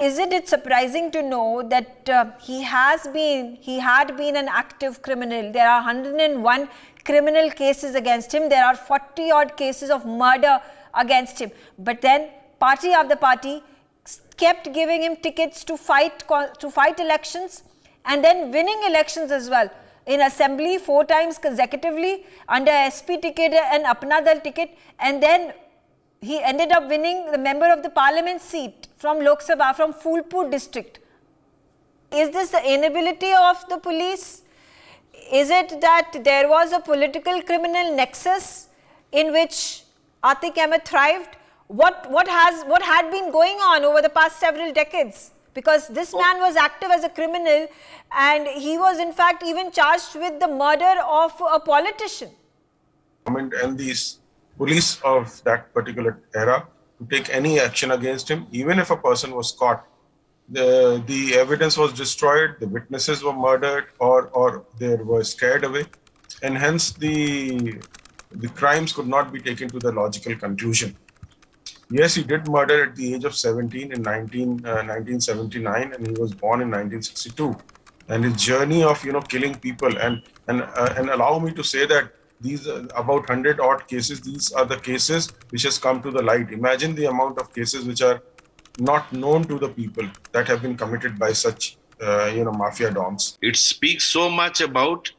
Isn't it surprising to know that he had been an active criminal? There are 101 criminal cases against him. There are 40 odd cases of murder against him. But then party after party kept giving him tickets to fight elections, and then winning elections as well. In assembly 4 times consecutively, under SP ticket and Apna Dal ticket, and then he ended up winning the member of the parliament seat from Lok Sabha, from Phulpur district. Is this the inability of the police? Is it that there was a political criminal nexus in which Atique Ahmed thrived? What had been going on over the past several decades? Because this man was active as a criminal, and he was in fact even charged with the murder of a politician. And these police of that particular era to take any action against him, even if a person was caught. The evidence was destroyed, the witnesses were murdered, or they were scared away, and hence the crimes could not be taken to the logical conclusion. Yes, he did murder at the age of 17 in 1979, and he was born in 1962. And his journey of killing people and allow me to say that these about 100 odd cases, these are the cases which has come to the light. Imagine the amount of cases which are not known to the people that have been committed by such mafia dons. It speaks so much about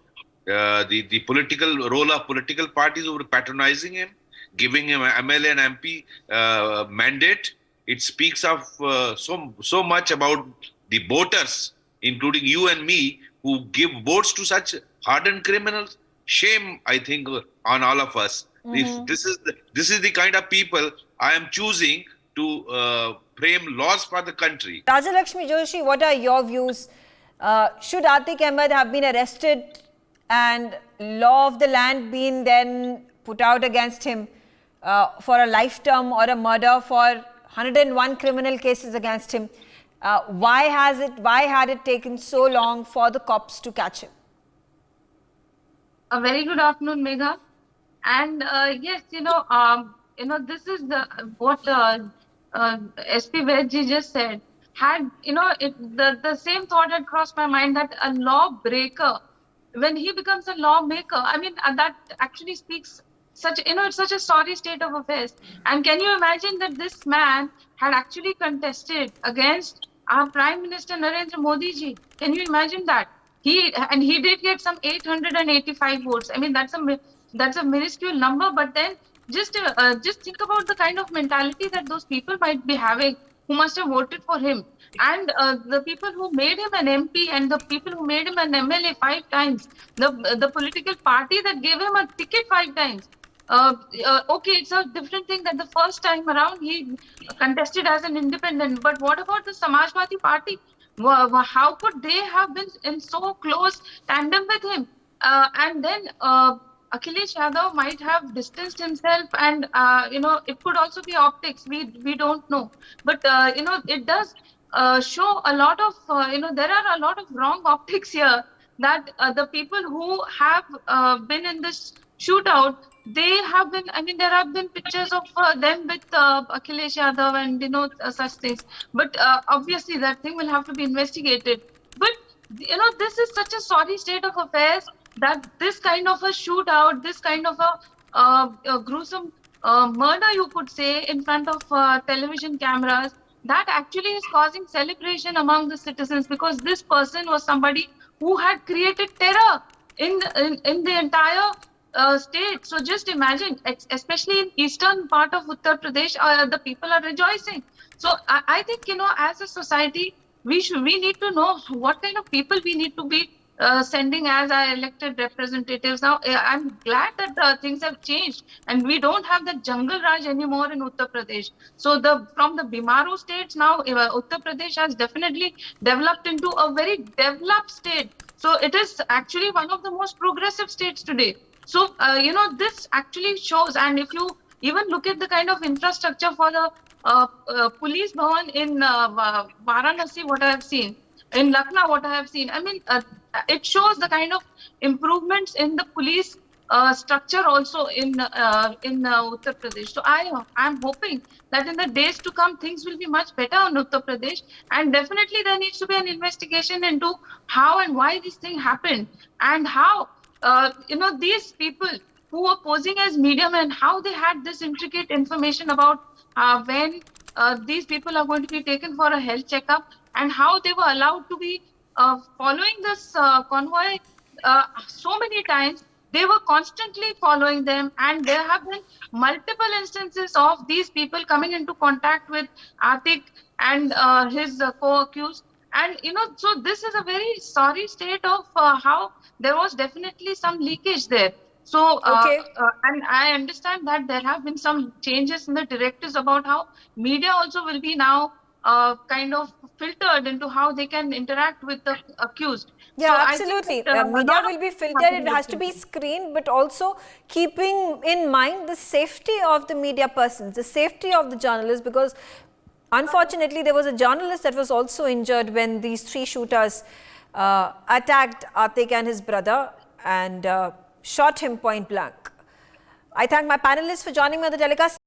the political role of political parties who were patronizing him, giving him an MLA and MP mandate. It speaks of so much about the voters, including you and me, who give votes to such hardened criminals. Shame, I think, on all of us. If this is the kind of people I am choosing to frame laws for the country. Rajalakshmi Joshi, what are your views? Should Atique Ahmed have been arrested and law of the land been then put out against him for a life term or a murder for 101 criminal cases against him? Why had it taken so long for the cops to catch him? A very good afternoon, Megha. And yes, this is what SP Vedji just said. Had the same thought had crossed my mind, that a lawbreaker, when he becomes a lawmaker, I mean, that actually speaks it's such a sorry state of affairs. And can you imagine that this man had actually contested against our Prime Minister Narendra Modi ji? Can you imagine that? He did get some 885 votes. I mean, that's a minuscule number. But then just think about the kind of mentality that those people might be having who must have voted for him, and the people who made him an MP and the people who made him an MLA 5 times, the political party that gave him a ticket 5 times. Okay, it's a different thing that the first time around he contested as an independent. But what about the Samajwadi Party? How could they have been in so close tandem with him? And then Akhilesh Yadav might have distanced himself, and it could also be optics. We don't know, but it does show a lot of there are a lot of wrong optics here. That the people who have been in this shootout, they have been. I mean, there have been pictures of them with Akhilesh Yadav and such things. But obviously, that thing will have to be investigated. But this is such a sorry state of affairs, that this kind of a shootout, this kind of a gruesome murder, you could say, in front of television cameras, that actually is causing celebration among the citizens, because this person was somebody who had created terror in the entire state. So just imagine, especially in eastern part of Uttar Pradesh, the people are rejoicing. So I think, as a society, we need to know what kind of people we need to be sending as our elected representatives. Now, I'm glad that things have changed and we don't have the jungle raj anymore in Uttar Pradesh. So from the Bimaru states, now Uttar Pradesh has definitely developed into a very developed state. So it is actually one of the most progressive states today. So, this actually shows, and if you even look at the kind of infrastructure for the police bhavan in Varanasi, what I have seen, in Lucknow, what I have seen, I mean, it shows the kind of improvements in the police structure also in Uttar Pradesh. So I'm hoping that in the days to come things will be much better in Uttar Pradesh, and definitely there needs to be an investigation into how and why this thing happened, and how these people who were posing as middlemen, how they had this intricate information about when these people are going to be taken for a health checkup, and how they were allowed to be following this convoy so many times. They were constantly following them, and there have been multiple instances of these people coming into contact with Atik and his co-accused. And so this is a very sorry state of how there was definitely some leakage there. So, Okay. and I understand that there have been some changes in the directives about how media also will be now kind of filtered into how they can interact with the accused. Yeah, So absolutely. I think that, a Media lot of will be things filtered. have It been has looked to be into. screened, but also keeping in mind the safety of the media persons, the safety of the journalists, because unfortunately there was a journalist that was also injured when these three shooters attacked Atik and his brother and shot him point blank. I thank my panelists for joining me on the telecast.